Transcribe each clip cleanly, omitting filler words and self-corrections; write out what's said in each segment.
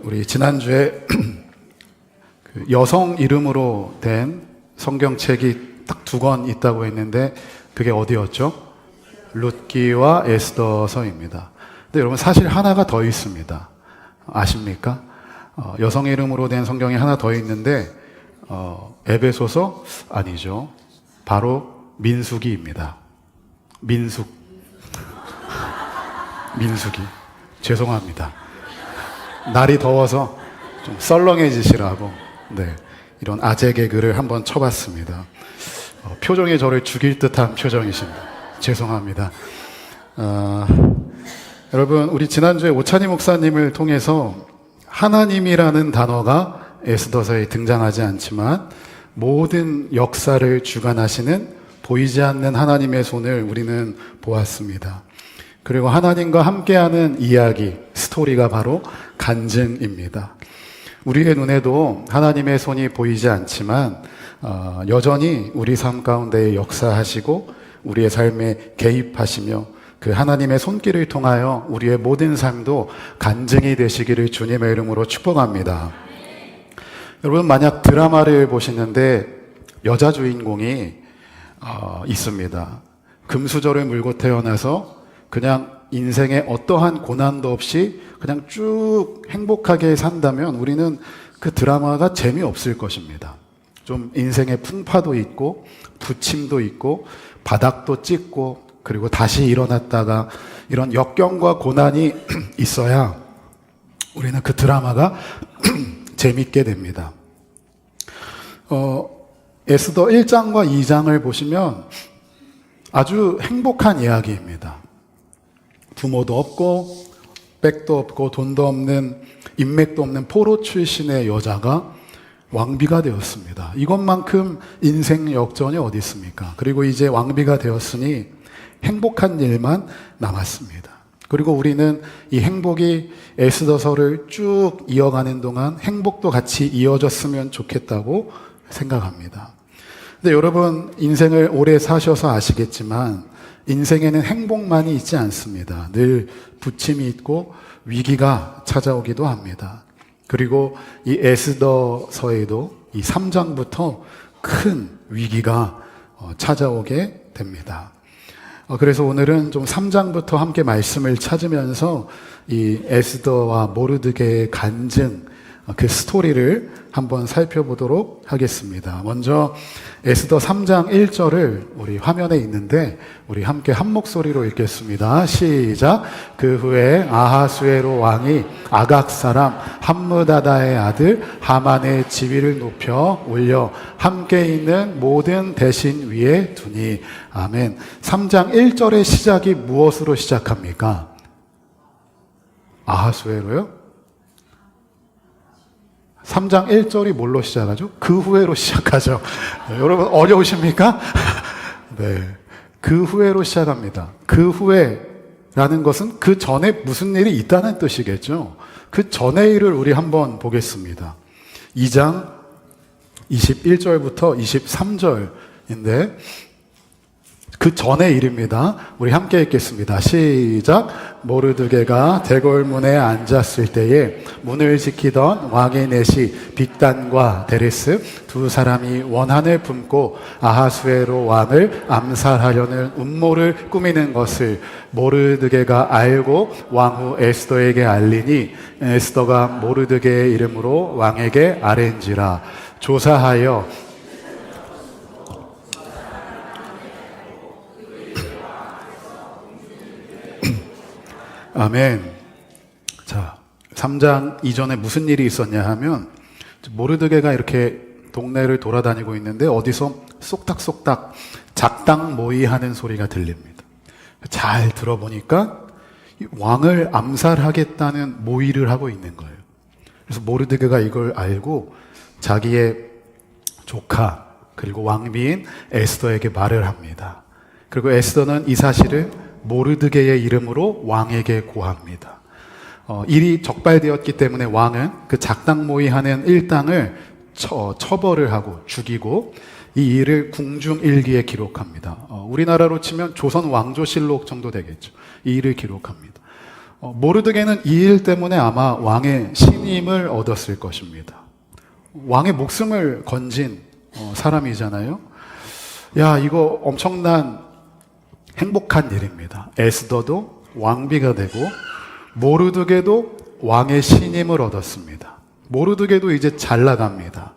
우리 지난주에 그 여성 이름으로 된 성경책이 딱 2권 있다고 했는데 그게 어디였죠? 룻기와 에스더서입니다. 근데 여러분 사실 하나가 더 있습니다. 아십니까? 여성 이름으로 된 성경이 하나 더 있는데 에베소서 아니죠. 바로 민수기입니다. 민수기. 죄송합니다. 날이 더워서 좀 썰렁해지시라고 이런 아재 개그를 한번 쳐봤습니다. 표정이 저를 죽일 듯한 표정이십니다. 죄송합니다. 여러분 우리 지난주에 오찬희 목사님을 통해서 하나님이라는 단어가 에스더서에 등장하지 않지만 모든 역사를 주관하시는 보이지 않는 하나님의 손을 우리는 보았습니다. 그리고 하나님과 함께하는 이야기, 스토리가 바로 간증입니다. 우리의 눈에도 하나님의 손이 보이지 않지만 여전히 우리 삶 가운데 역사하시고 우리의 삶에 개입하시며 그 하나님의 손길을 통하여 우리의 모든 삶도 간증이 되시기를 주님의 이름으로 축복합니다. 여러분 만약 드라마를 보시는데 여자 주인공이 있습니다. 금수저를 물고 태어나서 그냥 인생에 어떠한 고난도 없이 그냥 쭉 행복하게 산다면 우리는 그 드라마가 재미없을 것입니다. 좀 인생에 풍파도 있고 부침도 있고 바닥도 찍고 그리고 다시 일어났다가 이런 역경과 고난이 있어야 우리는 그 드라마가 재밌게 됩니다. 에스더 1장과 2장을 보시면 아주 행복한 이야기입니다. 부모도 없고 백도 없고 돈도 없는 인맥도 없는 포로 출신의 여자가 왕비가 되었습니다. 이것만큼 인생 역전이 어디 있습니까? 그리고 이제 왕비가 되었으니 행복한 일만 남았습니다. 그리고 우리는 이 행복이 에스더서를 쭉 이어가는 동안 행복도 같이 이어졌으면 좋겠다고 생각합니다. 근데 여러분 인생을 오래 사셔서 아시겠지만 인생에는 행복만이 있지 않습니다. 늘 부침이 있고 위기가 찾아오기도 합니다. 그리고 이 에스더서에도 이 3장부터 큰 위기가 찾아오게 됩니다. 그래서 오늘은 좀 3장부터 함께 말씀을 찾으면서 이 에스더와 모르드게의 간증 그 스토리를 한번 살펴보도록 하겠습니다. 먼저 에스더 3장 1절을 우리 화면에 있는데 우리 함께 한 목소리로 읽겠습니다. 시작. 그 후에 아하수에로 왕이 아각 사람 함므다다의 아들 하만의 지위를 높여 올려 함께 있는 모든 대신 위에 두니. 아멘. 3장 1절의 시작이 무엇으로 시작합니까? 아하수에로요? 3장 1절이 뭘로 시작하죠? 그 후에로 시작하죠. 여러분 어려우십니까? 네. 그 후에로 시작합니다. 그 후에라는 것은 그 전에 무슨 일이 있다는 뜻이겠죠. 그 전의 일을 우리 한번 보겠습니다. 2장 21절부터 23절인데 그 전의 일입니다. 우리 함께 읽겠습니다. 시작. 모르드게가 대궐문에 앉았을 때에 문을 지키던 왕의 내시 빅단과 데레스 두 사람이 원한을 품고 아하수에로 왕을 암살하려는 음모를 꾸미는 것을 모르드게가 알고 왕후 에스더에게 알리니 에스더가 모르드게의 이름으로 왕에게 아뢰는지라. 조사하여 아멘. 자, 3장 이전에 무슨 일이 있었냐 하면 모르드게가 이렇게 동네를 돌아다니고 있는데 어디서 쏙닥쏙닥 작당 모의하는 소리가 들립니다. 잘 들어보니까 왕을 암살하겠다는 모의를 하고 있는 거예요. 그래서 모르드게가 이걸 알고 자기의 조카 그리고 왕비인 에스더에게 말을 합니다. 그리고 에스더는 이 사실을 모르드게의 이름으로 왕에게 고합니다. 일이 적발되었기 때문에 왕은 그 작당 모의하는 일당을 처벌을 하고 죽이고 이 일을 궁중일기에 기록합니다. 우리나라로 치면 조선 왕조실록 정도 되겠죠. 이 일을 기록합니다. 모르드게는 이 일 때문에 아마 왕의 신임을 얻었을 것입니다. 왕의 목숨을 건진 사람이잖아요. 야, 이거 엄청난 행복한 일입니다. 에스더도 왕비가 되고 모르드게도 왕의 신임을 얻었습니다. 모르드게도 이제 잘 나갑니다.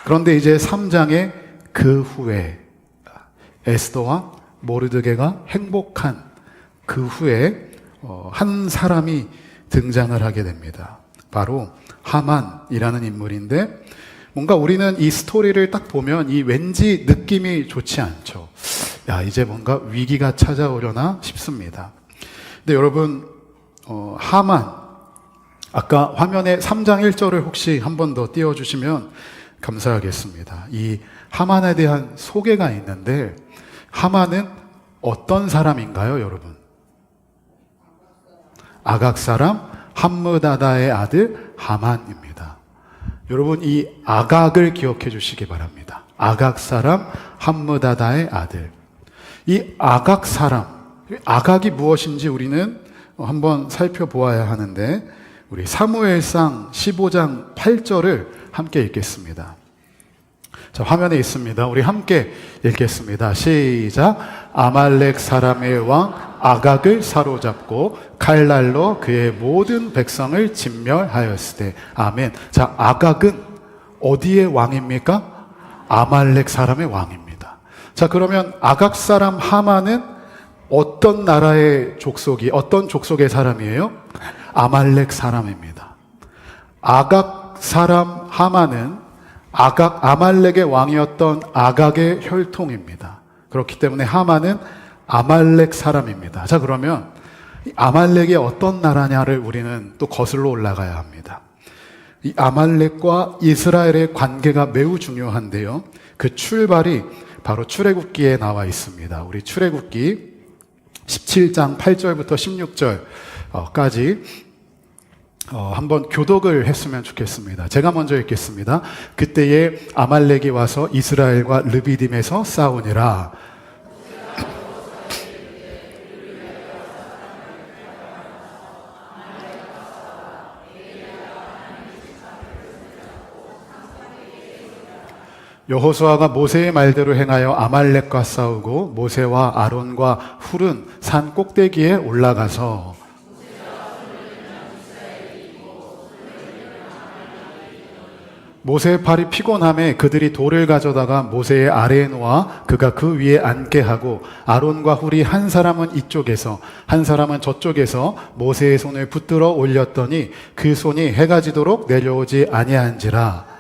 그런데 이제 3장에 그 후에 에스더와 모르드게가 행복한 그 후에 한 사람이 등장을 하게 됩니다. 바로 하만이라는 인물인데 뭔가 우리는 이 스토리를 딱 보면 이 왠지 느낌이 좋지 않죠. 야, 이제 뭔가 위기가 찾아오려나 싶습니다. 근데 여러분, 하만, 아까 화면에 3장 1절을 혹시 한 번 더 띄워주시면 감사하겠습니다. 이 하만에 대한 소개가 있는데 하만은 어떤 사람인가요, 여러분? 아각 사람 함므다다의 아들 하만입니다. 여러분, 이 아각을 기억해 주시기 바랍니다. 아각 사람 함므다다의 아들. 이 아각 사람, 아각이 무엇인지 우리는 한번 살펴보아야 하는데 우리 사무엘상 15장 8절을 함께 읽겠습니다. 자, 화면에 있습니다. 우리 함께 읽겠습니다. 시작. 아말렉 사람의 왕 아각을 사로잡고 칼날로 그의 모든 백성을 진멸하였으되. 아멘. 자, 아각은 어디의 왕입니까? 아말렉 사람의 왕입니다. 자, 그러면 아각 사람 하만은 어떤 나라의 족속이, 어떤 족속의 사람이에요? 아말렉 사람입니다. 아각 사람 하만은 아말렉의 왕이었던 아각의 혈통입니다. 그렇기 때문에 하만은 아말렉 사람입니다. 자, 그러면 아말렉이 어떤 나라냐를 우리는 또 거슬러 올라가야 합니다. 이 아말렉과 이스라엘의 관계가 매우 중요한데요. 그 출발이 바로 출애굽기에 나와 있습니다. 우리 출애굽기 17장 8절부터 16절까지 한번 교독을 했으면 좋겠습니다. 제가 먼저 읽겠습니다. 그때에 아말렉이 와서 이스라엘과 르비딤에서 싸우니라. 여호수아가 모세의 말대로 행하여 아말렉과 싸우고 모세와 아론과 훌은 산 꼭대기에 올라가서 모세의 팔이 피곤함에 그들이 돌을 가져다가 모세의 아래에 놓아 그가 그 위에 앉게 하고 아론과 훌이 한 사람은 이쪽에서 한 사람은 저쪽에서 모세의 손을 붙들어 올렸더니 그 손이 해가 지도록 내려오지 아니한지라.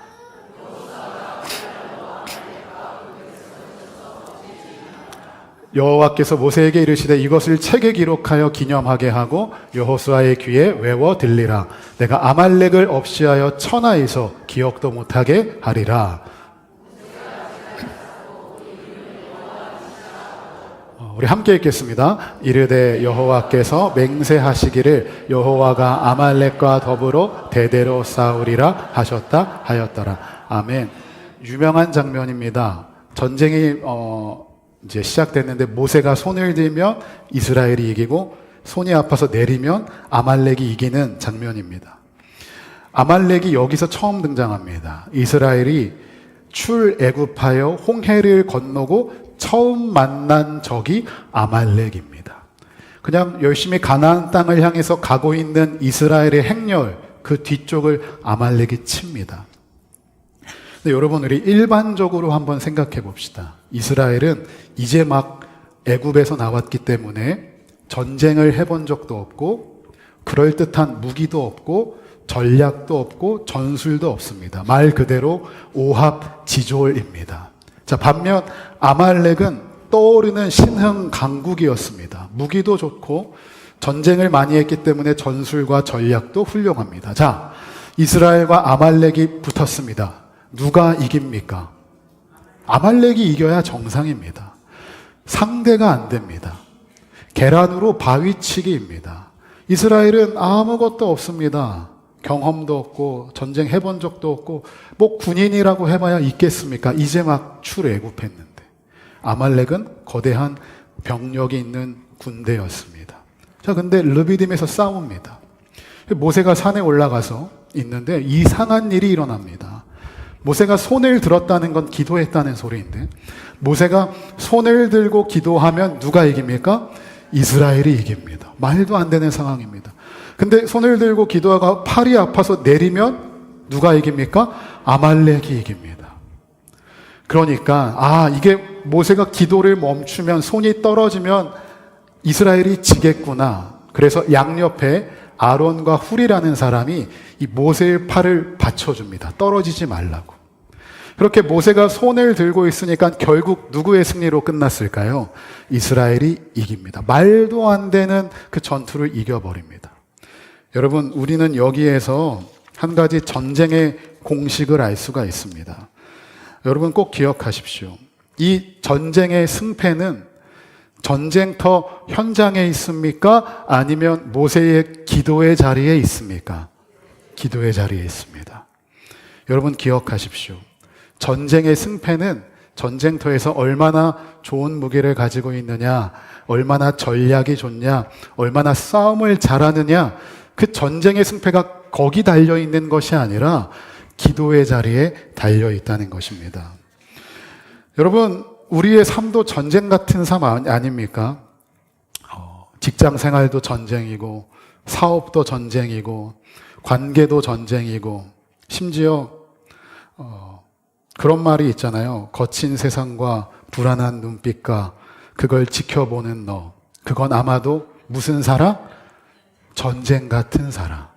여호와께서 모세에게 이르시되 이것을 책에 기록하여 기념하게 하고 여호수아의 귀에 외워 들리라. 내가 아말렉을 없이하여 천하에서 기억도 못하게 하리라. 우리 함께 읽겠습니다. 이르되 여호와께서 맹세하시기를 여호와가 아말렉과 더불어 대대로 싸우리라 하셨다 하였더라. 아멘. 유명한 장면입니다. 전쟁이 이제 시작됐는데 모세가 손을 들면 이스라엘이 이기고 손이 아파서 내리면 아말렉이 이기는 장면입니다. 아말렉이 여기서 처음 등장합니다. 이스라엘이 출애굽하여 홍해를 건너고 처음 만난 적이 아말렉입니다. 그냥 열심히 가나안 땅을 향해서 가고 있는 이스라엘의 행렬 그 뒤쪽을 아말렉이 칩니다. 근데 여러분, 우리 일반적으로 한번 생각해 봅시다. 이스라엘은 이제 막 애굽에서 나왔기 때문에 전쟁을 해본 적도 없고 그럴듯한 무기도 없고 전략도 없고 전술도 없습니다. 말 그대로 오합지졸입니다. 자, 반면 아말렉은 떠오르는 신흥 강국이었습니다. 무기도 좋고 전쟁을 많이 했기 때문에 전술과 전략도 훌륭합니다. 자, 이스라엘과 아말렉이 붙었습니다. 누가 이깁니까? 아말렉이 이겨야 정상입니다. 상대가 안 됩니다. 계란으로 바위치기입니다. 이스라엘은 아무것도 없습니다. 경험도 없고 전쟁 해본 적도 없고 뭐 군인이라고 해봐야 있겠습니까? 이제 막 출애굽했는데. 아말렉은 거대한 병력이 있는 군대였습니다. 자, 근데 르비딤에서 싸웁니다. 모세가 산에 올라가서 있는데 이상한 일이 일어납니다. 모세가 손을 들었다는 건 기도했다는 소리인데, 모세가 손을 들고 기도하면 누가 이깁니까? 이스라엘이 이깁니다. 말도 안 되는 상황입니다. 근데 손을 들고 기도하가 팔이 아파서 내리면 누가 이깁니까? 아말렉이 이깁니다. 그러니까 이게 모세가 기도를 멈추면, 손이 떨어지면 이스라엘이 지겠구나. 그래서 양옆에 아론과 훌이라는 사람이 이 모세의 팔을 받쳐줍니다. 떨어지지 말라고. 그렇게 모세가 손을 들고 있으니까 결국 누구의 승리로 끝났을까요? 이스라엘이 이깁니다. 말도 안 되는 그 전투를 이겨버립니다. 여러분, 우리는 여기에서 한 가지 전쟁의 공식을 알 수가 있습니다. 여러분 꼭 기억하십시오. 이 전쟁의 승패는 전쟁터 현장에 있습니까? 아니면 모세의 기도의 자리에 있습니까? 기도의 자리에 있습니다. 여러분 기억하십시오. 전쟁의 승패는 전쟁터에서 얼마나 좋은 무기를 가지고 있느냐, 얼마나 전략이 좋냐, 얼마나 싸움을 잘하느냐, 그 전쟁의 승패가 거기 달려있는 것이 아니라 기도의 자리에 달려있다는 것입니다. 여러분, 우리의 삶도 전쟁 같은 삶 아닙니까? 직장 생활도 전쟁이고, 사업도 전쟁이고, 관계도 전쟁이고, 심지어 그런 말이 있잖아요. 거친 세상과 불안한 눈빛과 그걸 지켜보는 너. 그건 아마도 무슨 사랑? 전쟁 같은 사랑.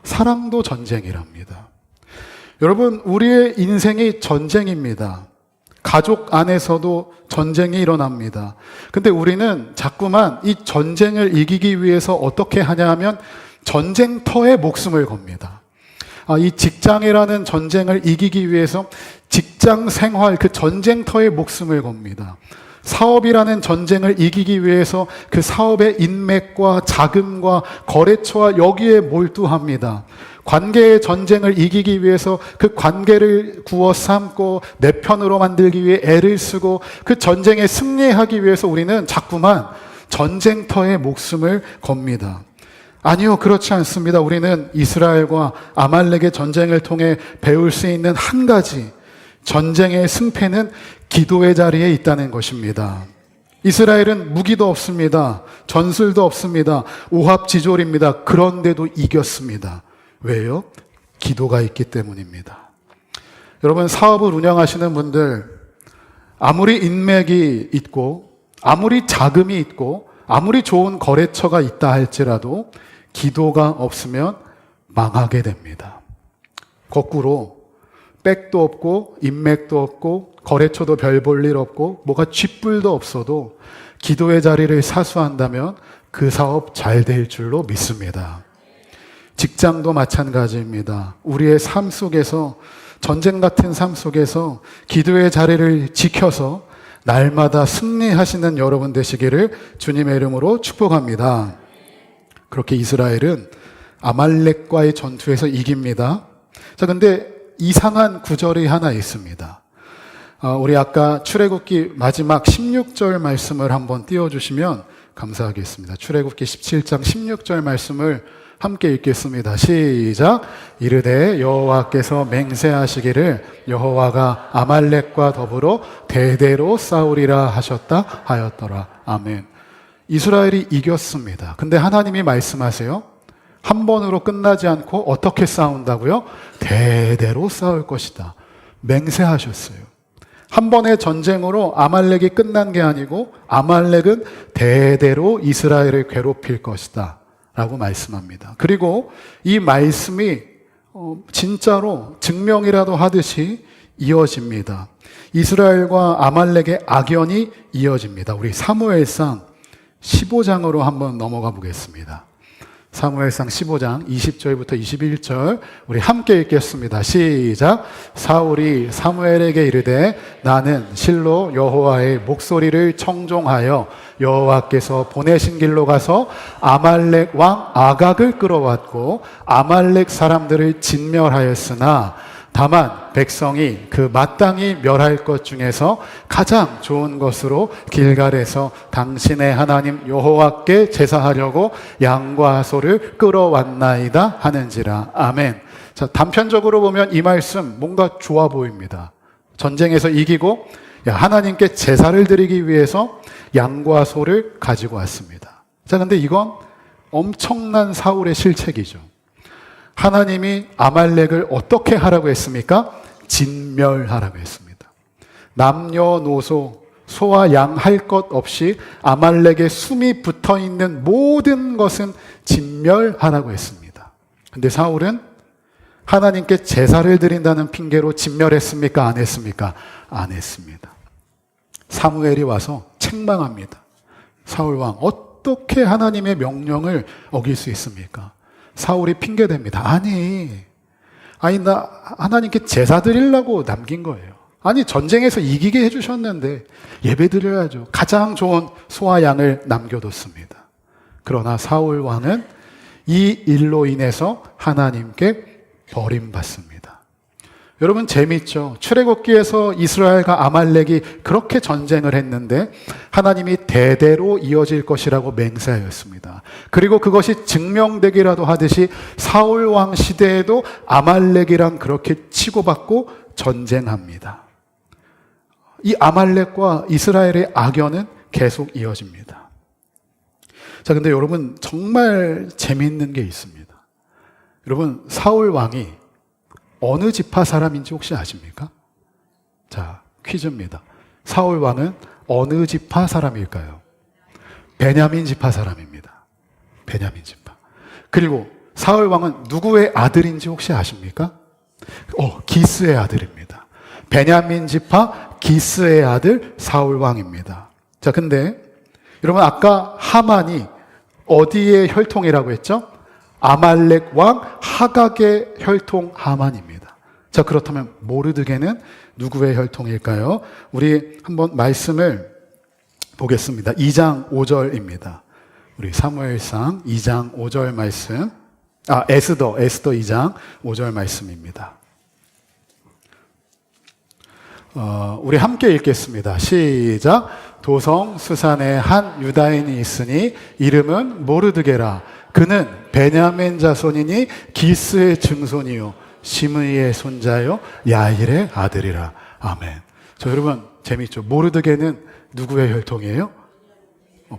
사랑도 전쟁이랍니다. 여러분, 우리의 인생이 전쟁입니다. 가족 안에서도 전쟁이 일어납니다. 근데 우리는 자꾸만 이 전쟁을 이기기 위해서 어떻게 하냐 하면 전쟁터에 목숨을 겁니다. 이 직장이라는 전쟁을 이기기 위해서 직장 생활, 그 전쟁터에 목숨을 겁니다. 사업이라는 전쟁을 이기기 위해서 그 사업의 인맥과 자금과 거래처와 여기에 몰두합니다. 관계의 전쟁을 이기기 위해서 그 관계를 구워 삼고 내 편으로 만들기 위해 애를 쓰고 그 전쟁에 승리하기 위해서 우리는 자꾸만 전쟁터에 목숨을 겁니다. 아니요, 그렇지 않습니다. 우리는 이스라엘과 아말렉의 전쟁을 통해 배울 수 있는 한 가지, 전쟁의 승패는 기도의 자리에 있다는 것입니다. 이스라엘은 무기도 없습니다. 전술도 없습니다. 오합지졸입니다. 그런데도 이겼습니다. 왜요? 기도가 있기 때문입니다. 여러분, 사업을 운영하시는 분들, 아무리 인맥이 있고, 아무리 자금이 있고, 아무리 좋은 거래처가 있다 할지라도 기도가 없으면 망하게 됩니다. 거꾸로 백도 없고 인맥도 없고 거래처도 별 볼 일 없고 뭐가 쥐뿔도 없어도 기도의 자리를 사수한다면 그 사업 잘 될 줄로 믿습니다. 직장도 마찬가지입니다. 우리의 삶 속에서, 전쟁 같은 삶 속에서 기도의 자리를 지켜서 날마다 승리하시는 여러분 되시기를 주님의 이름으로 축복합니다. 그렇게 이스라엘은 아말렉과의 전투에서 이깁니다. 자, 근데 이상한 구절이 하나 있습니다. 우리 아까 출애굽기 마지막 16절 말씀을 한번 띄워주시면 감사하겠습니다. 출애굽기 17장 16절 말씀을 함께 읽겠습니다. 시작. 이르되 여호와께서 맹세하시기를 여호와가 아말렉과 더불어 대대로 싸우리라 하셨다 하였더라. 아멘. 이스라엘이 이겼습니다. 근데 하나님이 말씀하세요. 한 번으로 끝나지 않고 어떻게 싸운다고요? 대대로 싸울 것이다. 맹세하셨어요. 한 번의 전쟁으로 아말렉이 끝난 게 아니고 아말렉은 대대로 이스라엘을 괴롭힐 것이다 라고 말씀합니다. 그리고 이 말씀이 진짜로 증명이라도 하듯이 이어집니다. 이스라엘과 아말렉의 악연이 이어집니다. 우리 사무엘상 15장으로 한번 넘어가 보겠습니다. 사무엘상 15장 20절부터 21절 우리 함께 읽겠습니다. 시작. 사울이 사무엘에게 이르되 나는 실로 여호와의 목소리를 청종하여 여호와께서 보내신 길로 가서 아말렉 왕 아각을 끌어왔고 아말렉 사람들을 진멸하였으나 다만 백성이 그 마땅히 멸할 것 중에서 가장 좋은 것으로 길갈에서 당신의 하나님 여호와께 제사하려고 양과 소를 끌어왔나이다 하는지라. 아멘. 자, 단편적으로 보면 이 말씀 뭔가 좋아 보입니다. 전쟁에서 이기고 하나님께 제사를 드리기 위해서 양과 소를 가지고 왔습니다. 자, 근데 이건 엄청난 사울의 실책이죠. 하나님이 아말렉을 어떻게 하라고 했습니까? 진멸하라고 했습니다. 남녀노소, 소와 양 할 것 없이 아말렉의 숨이 붙어 있는 모든 것은 진멸하라고 했습니다. 근데 사울은 하나님께 제사를 드린다는 핑계로 진멸했습니까? 안 했습니까? 안 했습니다. 사무엘이 와서 책망합니다. 사울왕, 어떻게 하나님의 명령을 어길 수 있습니까? 사울이 핑계댑니다. 아니 나 하나님께 제사 드리려고 남긴 거예요. 아니 전쟁에서 이기게 해주셨는데 예배 드려야죠. 가장 좋은 소와 양을 남겨뒀습니다. 그러나 사울 왕은 이 일로 인해서 하나님께 버림받습니다. 여러분 재미있죠? 출애굽기에서 이스라엘과 아말렉이 그렇게 전쟁을 했는데 하나님이 대대로 이어질 것이라고 맹세하였습니다. 그리고 그것이 증명되기라도 하듯이 사울 왕 시대에도 아말렉이랑 그렇게 치고받고 전쟁합니다. 이 아말렉과 이스라엘의 악연은 계속 이어집니다. 자, 근데 여러분 정말 재미있는 게 있습니다. 여러분 사울 왕이 어느 지파 사람인지 혹시 아십니까? 자, 퀴즈입니다. 사울 왕은 어느 지파 사람일까요? 베냐민 지파 사람입니다. 베냐민 지파. 그리고 사울 왕은 누구의 아들인지 혹시 아십니까? 기스의 아들입니다. 베냐민 지파 기스의 아들 사울 왕입니다. 자, 근데 여러분 아까 하만이 어디의 혈통이라고 했죠? 아말렉 왕 하각의 혈통 하만입니다. 자, 그렇다면 모르드게는 누구의 혈통일까요? 우리 한번 말씀을 보겠습니다. 2장 5절입니다. 우리 사무엘상 2장 5절 말씀. 에스더 2장 5절 말씀입니다. 우리 함께 읽겠습니다. 시작. 도성 수산에 한 유다인이 있으니 이름은 모르드게라. 그는 베냐민 자손이니 기스의 증손이요 시므이의 손자요 야일의 아들이라. 아멘. 저 여러분 재미있죠? 모르드게는 누구의 혈통이에요?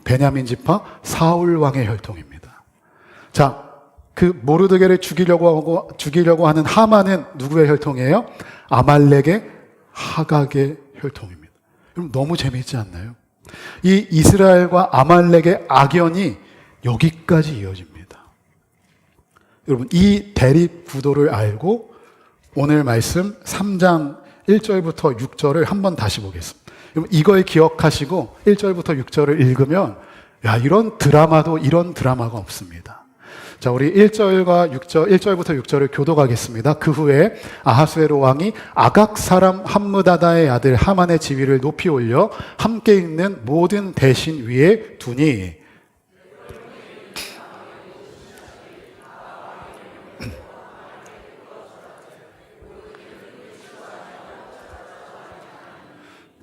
베냐민 지파 사울 왕의 혈통입니다. 자, 그 모르드게를 죽이려고 하는 하만은 누구의 혈통이에요? 아말렉의 하각의 혈통입니다. 여러분 너무 재미있지 않나요? 이 이스라엘과 아말렉의 악연이 여기까지 이어집니다. 여러분 이 대립 구도를 알고 오늘 말씀 3장 1절부터 6절을 한번 다시 보겠습니다. 여러분 이걸 기억하시고 1절부터 6절을 읽으면 이런 드라마가 없습니다. 자, 우리 1절부터 6절을 교독하겠습니다. 그 후에 아하수에로 왕이 아각 사람 함므다다의 아들 하만의 지위를 높이 올려 함께 있는 모든 대신 위에 두니.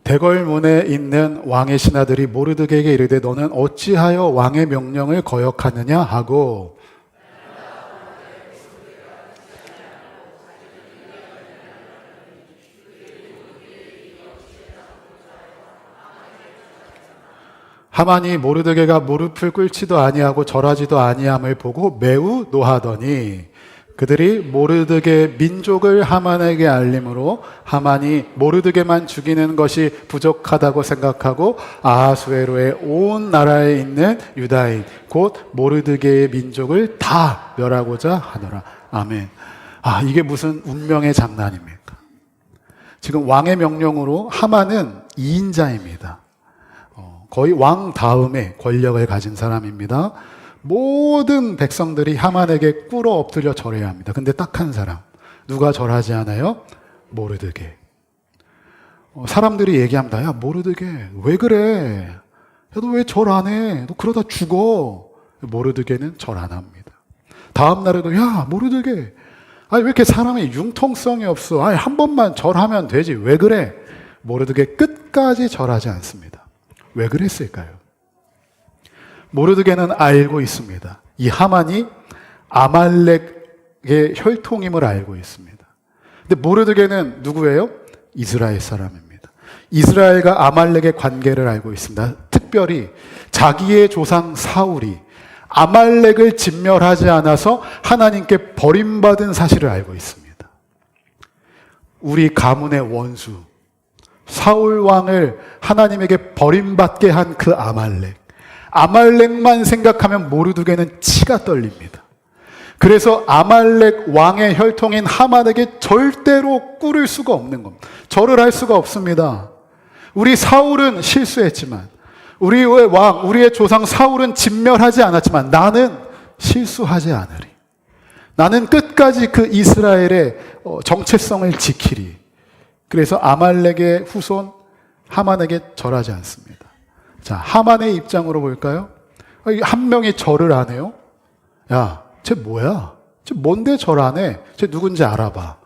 대궐문에 있는 왕의 신하들이 모르드게에게 이르되 너는 어찌하여 왕의 명령을 거역하느냐 하고, 하만이 모르드게가 무릎을 꿇지도 아니하고 절하지도 아니함을 보고 매우 노하더니 그들이 모르드게 민족을 하만에게 알림으로 하만이 모르드게만 죽이는 것이 부족하다고 생각하고 아하수에로의 온 나라에 있는 유다인 곧 모르드게의 민족을 다 멸하고자 하노라. 아멘. 이게 무슨 운명의 장난입니까? 지금 왕의 명령으로 하만은 2인자입니다. 거의 왕 다음에 권력을 가진 사람입니다. 모든 백성들이 하만에게 꿇어 엎드려 절해야 합니다. 근데 딱 한 사람. 누가 절하지 않아요? 모르드게. 사람들이 얘기합니다. 야, 모르드게, 왜 그래? 야, 너 왜 절 안 해? 너 그러다 죽어. 모르드게는 절 안 합니다. 다음 날에도, 야, 모르드게, 아니, 왜 이렇게 사람이 융통성이 없어? 아니, 한 번만 절하면 되지. 왜 그래? 모르드게 끝까지 절하지 않습니다. 왜 그랬을까요? 모르드게는 알고 있습니다. 이 하만이 아말렉의 혈통임을 알고 있습니다. 근데 모르드게는 누구예요? 이스라엘 사람입니다. 이스라엘과 아말렉의 관계를 알고 있습니다. 특별히 자기의 조상 사울이 아말렉을 진멸하지 않아서 하나님께 버림받은 사실을 알고 있습니다. 우리 가문의 원수, 사울 왕을 하나님에게 버림받게 한 그 아말렉만 생각하면 모르드게는 치가 떨립니다. 그래서 아말렉 왕의 혈통인 하만에게 절대로 꿇을 수가 없는 겁니다. 절을 할 수가 없습니다. 우리 사울은 실수했지만, 우리의 왕, 우리의 조상 사울은 진멸하지 않았지만 나는 실수하지 않으리. 나는 끝까지 그 이스라엘의 정체성을 지키리. 그래서 아말렉의 후손 하만에게 절하지 않습니다. 자, 하만의 입장으로 볼까요? 한 명이 절을 안 해요? 야, 쟤 뭐야? 쟤 뭔데 절 안 해? 쟤 누군지 알아봐.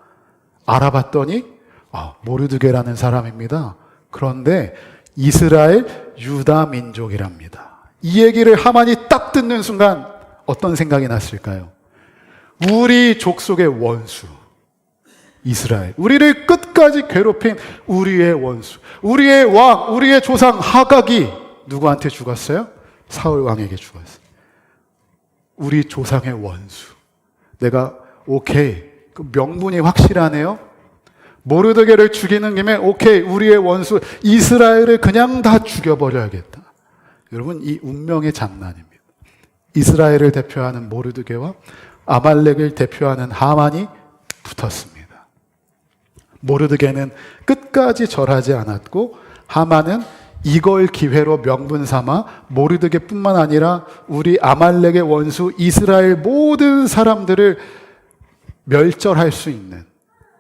알아봤더니 모르드게라는 사람입니다. 그런데 이스라엘 유다 민족이랍니다. 이 얘기를 하만이 딱 듣는 순간 어떤 생각이 났을까요? 우리 족속의 원수 이스라엘, 우리를 끝까지 괴롭힌 우리의 원수, 우리의 왕, 우리의 조상 하각이 누구한테 죽었어요? 사울 왕에게 죽었어요. 우리 조상의 원수. 내가 오케이, 그 명분이 확실하네요. 모르드게를 죽이는 김에 오케이, 우리의 원수 이스라엘을 그냥 다 죽여버려야겠다. 여러분, 이 운명의 장난입니다. 이스라엘을 대표하는 모르드게와 아말렉을 대표하는 하만이 붙었습니다. 모르드게는 끝까지 절하지 않았고 하만은 이걸 기회로 명분 삼아 모르드게뿐만 아니라 우리 아말렉의 원수 이스라엘 모든 사람들을 멸절할 수 있는,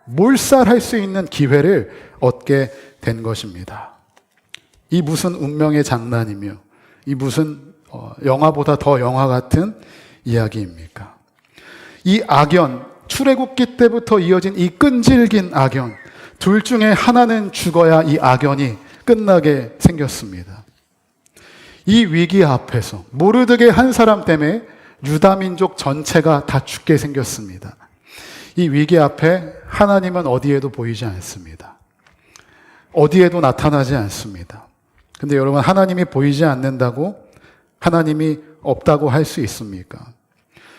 몰살할 수 있는 기회를 얻게 된 것입니다. 이 무슨 운명의 장난이며 이 무슨 영화보다 더 영화 같은 이야기입니까? 이 악연, 출애굽기 때부터 이어진 이 끈질긴 악연, 둘 중에 하나는 죽어야 이 악연이 끝나게 생겼습니다. 이 위기 앞에서 모르드게 한 사람 때문에 유다 민족 전체가 다 죽게 생겼습니다. 이 위기 앞에 하나님은 어디에도 보이지 않습니다. 어디에도 나타나지 않습니다. 근데 여러분, 하나님이 보이지 않는다고 하나님이 없다고 할 수 있습니까?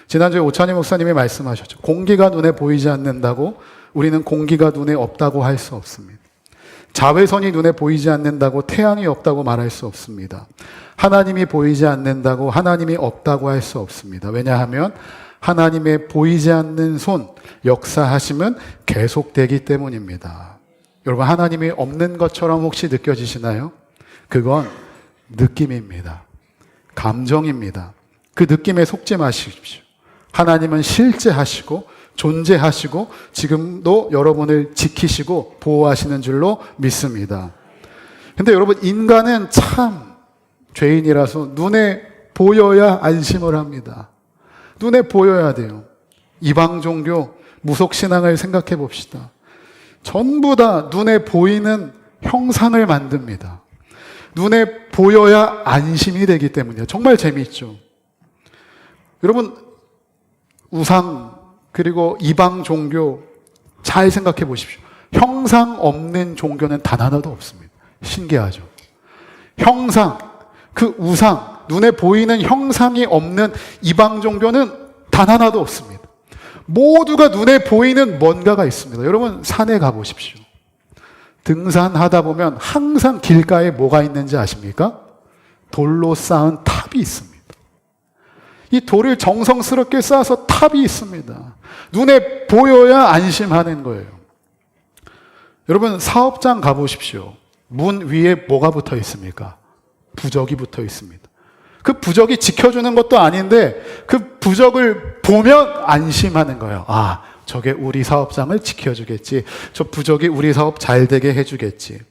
지난주에 오찬희 목사님이 말씀하셨죠. 공기가 눈에 보이지 않는다고 우리는 공기가 눈에 없다고 할 수 없습니다. 자외선이 눈에 보이지 않는다고 태양이 없다고 말할 수 없습니다. 하나님이 보이지 않는다고 하나님이 없다고 할 수 없습니다. 왜냐하면 하나님의 보이지 않는 손, 역사하심은 계속되기 때문입니다. 여러분, 하나님이 없는 것처럼 혹시 느껴지시나요? 그건 느낌입니다. 감정입니다. 그 느낌에 속지 마십시오. 하나님은 실제하시고 존재하시고 지금도 여러분을 지키시고 보호하시는 줄로 믿습니다. 근데 여러분, 인간은 참 죄인이라서 눈에 보여야 안심을 합니다. 눈에 보여야 돼요. 이방 종교, 무속신앙을 생각해 봅시다. 전부 다 눈에 보이는 형상을 만듭니다. 눈에 보여야 안심이 되기 때문이에요. 정말 재미있죠. 여러분, 우상 그리고 이방 종교 잘 생각해 보십시오. 형상 없는 종교는 단 하나도 없습니다. 신기하죠. 형상, 그 우상, 눈에 보이는 형상이 없는 이방 종교는 단 하나도 없습니다. 모두가 눈에 보이는 뭔가가 있습니다. 여러분, 산에 가보십시오. 등산하다 보면 항상 길가에 뭐가 있는지 아십니까? 돌로 쌓은 탑이 있습니다. 이 돌을 정성스럽게 쌓아서 탑이 있습니다. 눈에 보여야 안심하는 거예요. 여러분, 사업장 가보십시오. 문 위에 뭐가 붙어 있습니까? 부적이 붙어 있습니다. 그 부적이 지켜주는 것도 아닌데 그 부적을 보면 안심하는 거예요. 아, 저게 우리 사업장을 지켜주겠지. 저 부적이 우리 사업 잘 되게 해주겠지.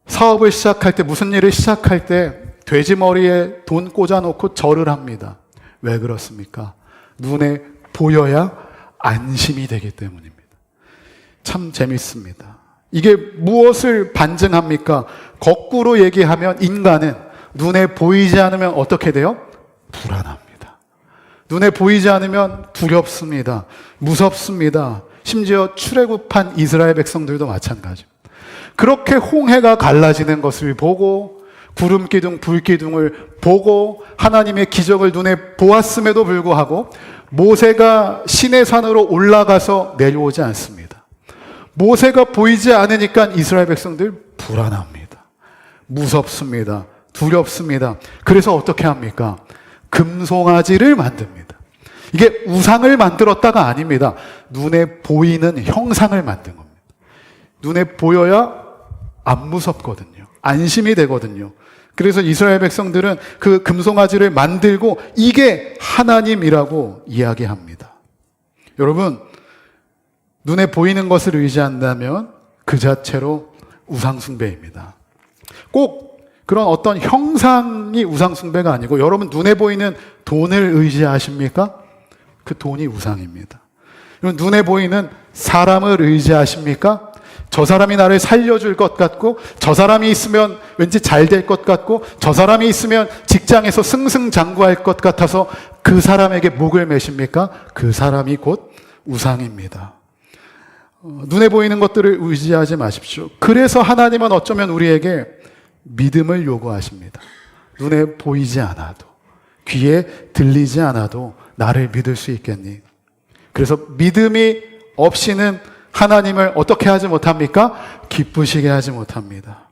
사업을 시작할 때, 무슨 일을 시작할 때 돼지 머리에 돈 꽂아놓고 절을 합니다. 왜 그렇습니까? 눈에 보여야 안심이 되기 때문입니다. 참 재밌습니다. 이게 무엇을 반증합니까? 거꾸로 얘기하면 인간은 눈에 보이지 않으면 어떻게 돼요? 불안합니다. 눈에 보이지 않으면 두렵습니다. 무섭습니다. 심지어 출애굽한 이스라엘 백성들도 마찬가지입니다. 그렇게 홍해가 갈라지는 것을 보고 구름기둥, 불기둥을 보고 하나님의 기적을 눈에 보았음에도 불구하고 모세가 시내산으로 올라가서 내려오지 않습니다. 모세가 보이지 않으니까 이스라엘 백성들 불안합니다. 무섭습니다. 두렵습니다. 그래서 어떻게 합니까? 금송아지를 만듭니다. 이게 우상을 만들었다가 아닙니다. 눈에 보이는 형상을 만든 겁니다. 눈에 보여야 안 무섭거든요. 안심이 되거든요. 그래서 이스라엘 백성들은 그 금송아지를 만들고 이게 하나님이라고 이야기합니다. 여러분, 눈에 보이는 것을 의지한다면 그 자체로 우상숭배입니다. 꼭 그런 어떤 형상이 우상숭배가 아니고 여러분 눈에 보이는 돈을 의지하십니까? 그 돈이 우상입니다. 여러분 눈에 보이는 사람을 의지하십니까? 저 사람이 나를 살려줄 것 같고 저 사람이 있으면 왠지 잘 될 것 같고 저 사람이 있으면 직장에서 승승장구할 것 같아서 그 사람에게 목을 매십니까? 그 사람이 곧 우상입니다. 눈에 보이는 것들을 의지하지 마십시오. 그래서 하나님은 어쩌면 우리에게 믿음을 요구하십니다. 눈에 보이지 않아도 귀에 들리지 않아도 나를 믿을 수 있겠니? 그래서 믿음이 없이는 하나님을 어떻게 하지 못합니까? 기쁘시게 하지 못합니다.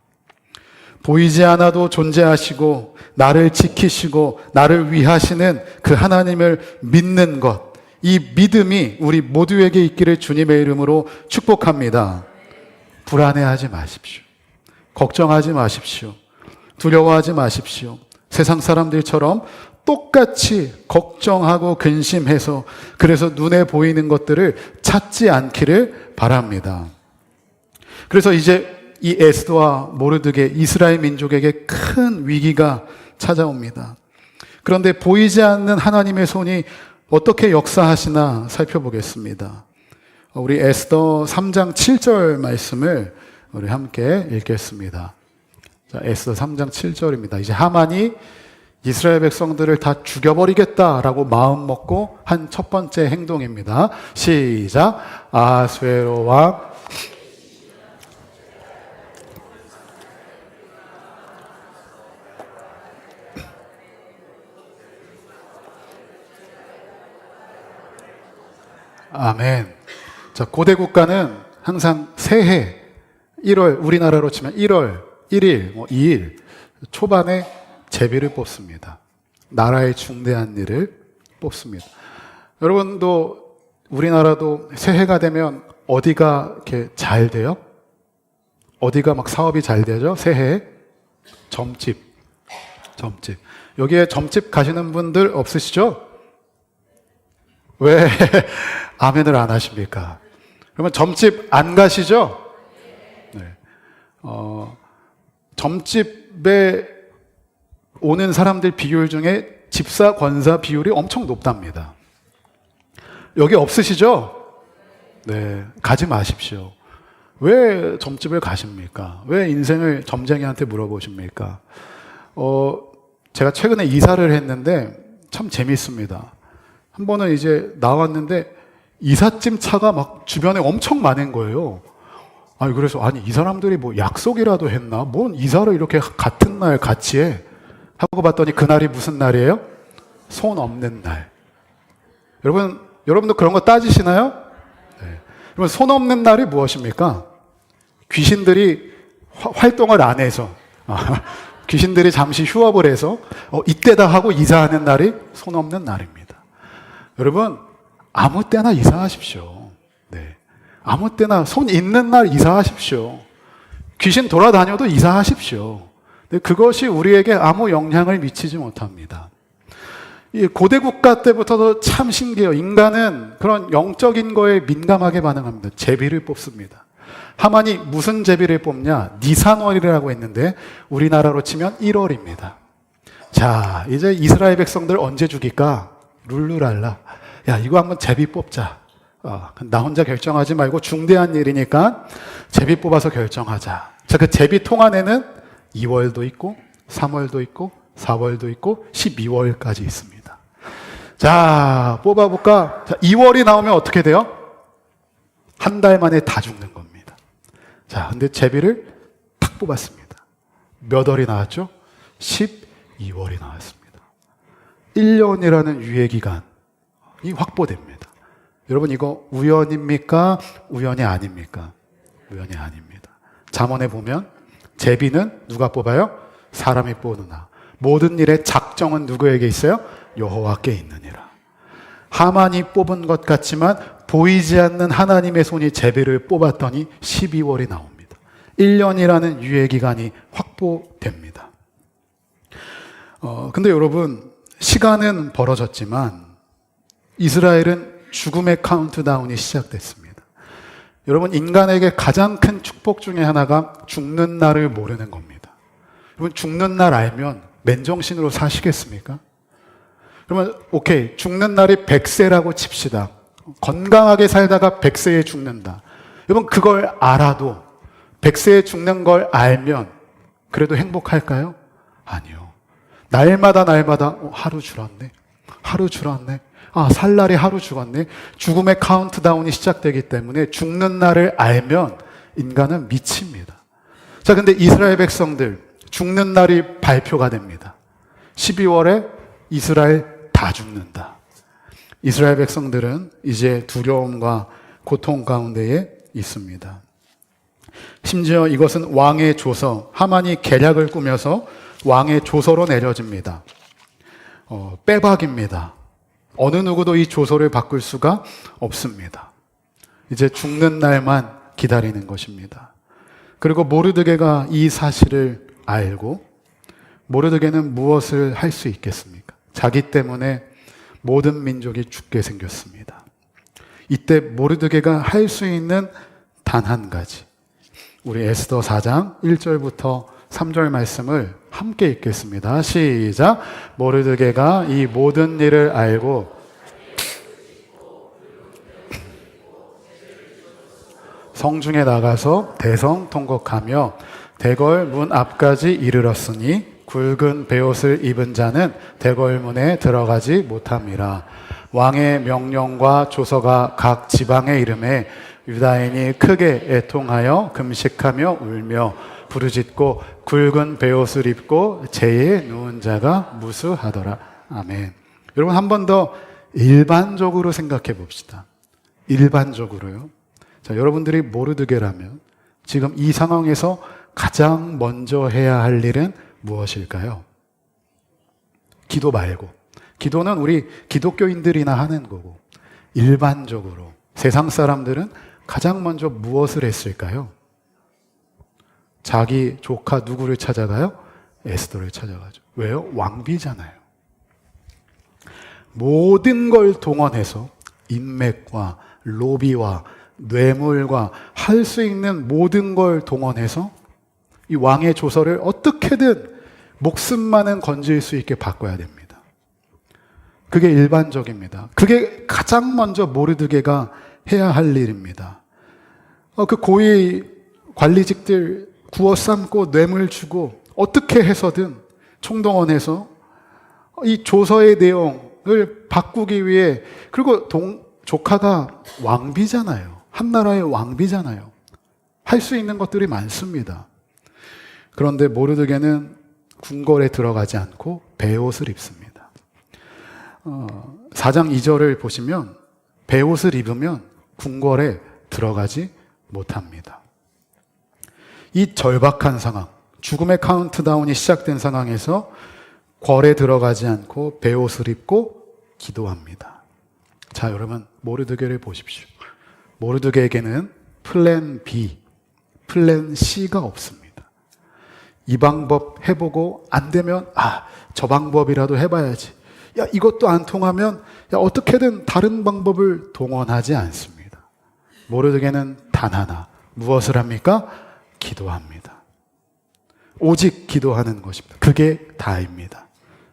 보이지 않아도 존재하시고 나를 지키시고 나를 위하시는 그 하나님을 믿는 것, 이 믿음이 우리 모두에게 있기를 주님의 이름으로 축복합니다. 불안해하지 마십시오. 걱정하지 마십시오. 두려워하지 마십시오. 세상 사람들처럼 똑같이 걱정하고 근심해서 그래서 눈에 보이는 것들을 찾지 않기를 바랍니다. 그래서 이제 이 에스더와 모르드게 이스라엘 민족에게 큰 위기가 찾아옵니다. 그런데 보이지 않는 하나님의 손이 어떻게 역사하시나 살펴보겠습니다. 우리 에스더 3장 7절 말씀을 우리 함께 읽겠습니다. 자, 에스더 3장 7절입니다. 이제 하만이 이스라엘 백성들을 다 죽여버리겠다라고 마음 먹고 한 첫 번째 행동입니다. 시작. 아수에로 왕 아멘. 자, 고대 국가는 항상 새해 1월, 우리나라로 치면 1월 1일, 2일 초반에 제비를 뽑습니다. 나라의 중대한 일을 뽑습니다. 여러분도 우리나라도 새해가 되면 어디가 이렇게 잘 돼요? 어디가 막 사업이 잘 되죠? 새해에? 점집. 여기에 점집 가시는 분들 없으시죠? 왜 아멘을 안 하십니까? 그러면 점집 안 가시죠? 네. 점집에 오는 사람들 비율 중에 집사, 권사 비율이 엄청 높답니다. 여기 없으시죠? 네, 가지 마십시오. 왜 점집을 가십니까? 왜 인생을 점쟁이한테 물어보십니까? 제가 최근에 이사를 했는데 참 재밌습니다. 한 번은 이제 나왔는데 이삿짐 차가 막 주변에 엄청 많은 거예요. 그래서 이 사람들이 뭐 약속이라도 했나? 뭔 이사를 이렇게 같은 날 같이 해? 하고 봤더니 그날이 무슨 날이에요? 손 없는 날. 여러분도 그런 거 따지시나요? 네. 그러면 손 없는 날이 무엇입니까? 귀신들이 활동을 안 해서 귀신들이 잠시 휴업을 해서 이때다 하고 이사하는 날이 손 없는 날입니다. 여러분 아무 때나 이사하십시오. 네. 아무 때나 손 있는 날 이사하십시오. 귀신 돌아다녀도 이사하십시오. 그것이 우리에게 아무 영향을 미치지 못합니다. 이 고대 국가 때부터도 참 신기해요. 인간은 그런 영적인 거에 민감하게 반응합니다. 제비를 뽑습니다. 하만이 무슨 제비를 뽑냐? 니산월이라고 했는데 우리나라로 치면 1월입니다. 자, 이제 이스라엘 백성들 언제 죽일까? 룰루랄라. 야, 이거 한번 제비 뽑자. 나 혼자 결정하지 말고 중대한 일이니까 제비 뽑아서 결정하자. 자, 그 제비 통 안에는 2월도 있고 3월도 있고 4월도 있고 12월까지 있습니다. 자, 뽑아볼까? 자, 2월이 나오면 어떻게 돼요? 한 달 만에 다 죽는 겁니다. 자, 근데 제비를 탁 뽑았습니다. 몇 월이 나왔죠? 12월이 나왔습니다. 1년이라는 유예기간이 확보됩니다. 여러분, 이거 우연입니까? 우연이 아닙니까? 우연이 아닙니다. 잠언에 보면 제비는 누가 뽑아요? 사람이 뽑느나 모든 일의 작정은 누구에게 있어요? 여호와께 있느니라. 하만이 뽑은 것 같지만 보이지 않는 하나님의 손이 제비를 뽑았더니 12월이 나옵니다. 1년이라는 유예기간이 확보됩니다. 근데 여러분, 시간은 벌어졌지만 이스라엘은 죽음의 카운트다운이 시작됐습니다. 여러분, 인간에게 가장 큰 축복 중에 하나가 죽는 날을 모르는 겁니다. 여러분, 죽는 날 알면 맨정신으로 사시겠습니까? 그러면 오케이, 죽는 날이 100세라고 칩시다. 건강하게 살다가 100세에 죽는다. 여러분, 그걸 알아도 100세에 죽는 걸 알면 그래도 행복할까요? 아니요. 날마다 하루 줄었네. 하루 줄었네. 살 날이 하루 죽었네. 죽음의 카운트다운이 시작되기 때문에 죽는 날을 알면 인간은 미칩니다. 자, 근데 이스라엘 백성들 죽는 날이 발표가 됩니다. 12월에 이스라엘 다 죽는다. 이스라엘 백성들은 이제 두려움과 고통 가운데에 있습니다. 심지어 이것은 왕의 조서, 하만이 계략을 꾸며서 왕의 조서로 내려집니다. 빼박입니다. 어느 누구도 이 조서를 바꿀 수가 없습니다. 이제 죽는 날만 기다리는 것입니다. 그리고 모르드게가 이 사실을 알고 모르드게는 무엇을 할 수 있겠습니까? 자기 때문에 모든 민족이 죽게 생겼습니다. 이때 모르드게가 할 수 있는 단 한 가지, 우리 에스더 4장 1절부터 3절 말씀을 함께 읽겠습니다. 시작. 모르드게가 이 모든 일을 알고 성중에 나가서 대성 통곡하며 대궐 문 앞까지 이르렀으니 굵은 베옷을 입은 자는 대궐 문에 들어가지 못함이라. 왕의 명령과 조서가 각 지방에 이름에 유다인이 크게 애통하여 금식하며 울며 부르짖고 굵은 베옷을 입고 제에 누운 자가 무수하더라. 아멘. 여러분, 한 번 더 일반적으로 생각해 봅시다. 일반적으로요. 자, 여러분들이 모르드게라면 지금 이 상황에서 가장 먼저 해야 할 일은 무엇일까요? 기도 말고. 기도는 우리 기독교인들이나 하는 거고, 일반적으로 세상 사람들은 가장 먼저 무엇을 했을까요? 자기 조카 누구를 찾아가요? 에스더를 찾아가죠. 왜요? 왕비잖아요. 모든 걸 동원해서 인맥과 로비와 뇌물과 할 수 있는 모든 걸 동원해서 이 왕의 조서를 어떻게든 목숨만은 건질 수 있게 바꿔야 됩니다. 그게 일반적입니다. 그게 가장 먼저 모르드게가 해야 할 일입니다. 그 고위 관리직들 구워 삶고 뇌물 주고 어떻게 해서든 총동원해서 이 조서의 내용을 바꾸기 위해, 그리고 조카가 왕비잖아요. 한나라의 왕비잖아요. 할 수 있는 것들이 많습니다. 그런데 모르드게는 궁궐에 들어가지 않고 베옷을 입습니다. 4장 2절을 보시면 베옷을 입으면 궁궐에 들어가지 못합니다. 이 절박한 상황, 죽음의 카운트다운이 시작된 상황에서 궐에 들어가지 않고 베옷을 입고 기도합니다. 자, 여러분, 모르드게를 보십시오. 모르드게에게는 플랜 B, 플랜 C가 없습니다. 이 방법 해보고 안 되면 저 방법이라도 해봐야지. 야, 이것도 안 통하면 어떻게든 다른 방법을 동원하지 않습니다. 모르드게는 단 하나, 무엇을 합니까? 기도합니다. 오직 기도하는 것입니다. 그게 다입니다.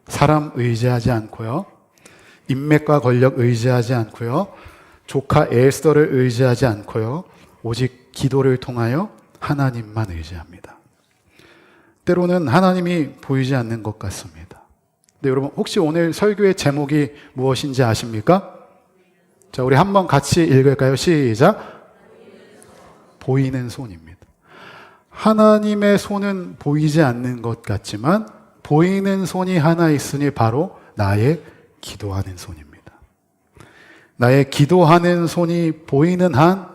사람 의지하지 않고요, 인맥과 권력 의지하지 않고요, 조카 에스더를 의지하지 않고요. 오직 기도를 통하여 하나님만 의지합니다. 때로는 하나님이 보이지 않는 것 같습니다. 근데 여러분, 혹시 오늘 설교의 제목이 무엇인지 아십니까? 자, 우리 한번 같이 읽을까요? 시작. 보이는 손입니다. 하나님의 손은 보이지 않는 것 같지만 보이는 손이 하나 있으니 바로 나의 기도하는 손입니다. 나의 기도하는 손이 보이는 한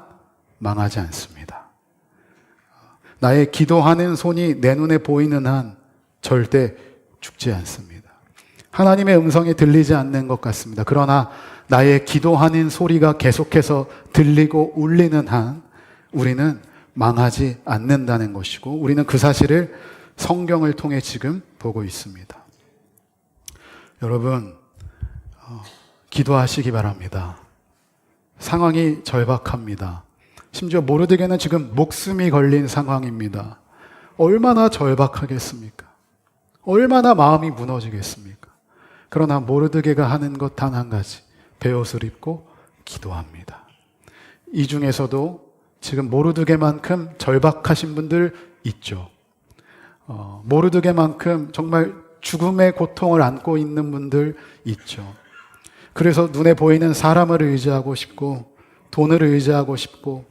망하지 않습니다. 나의 기도하는 손이 내 눈에 보이는 한 절대 죽지 않습니다. 하나님의 음성이 들리지 않는 것 같습니다. 그러나 나의 기도하는 소리가 계속해서 들리고 울리는 한 우리는 망하지 않는다는 것이고, 우리는 그 사실을 성경을 통해 지금 보고 있습니다. 여러분, 기도하시기 바랍니다. 상황이 절박합니다. 심지어 모르드게는 지금 목숨이 걸린 상황입니다. 얼마나 절박하겠습니까? 얼마나 마음이 무너지겠습니까? 그러나 모르드게가 하는 것 단 한 가지, 베옷을 입고 기도합니다. 이 중에서도 지금 모르드게만큼 절박하신 분들 있죠. 모르드게만큼 정말 죽음의 고통을 안고 있는 분들 있죠. 그래서 눈에 보이는 사람을 의지하고 싶고, 돈을 의지하고 싶고,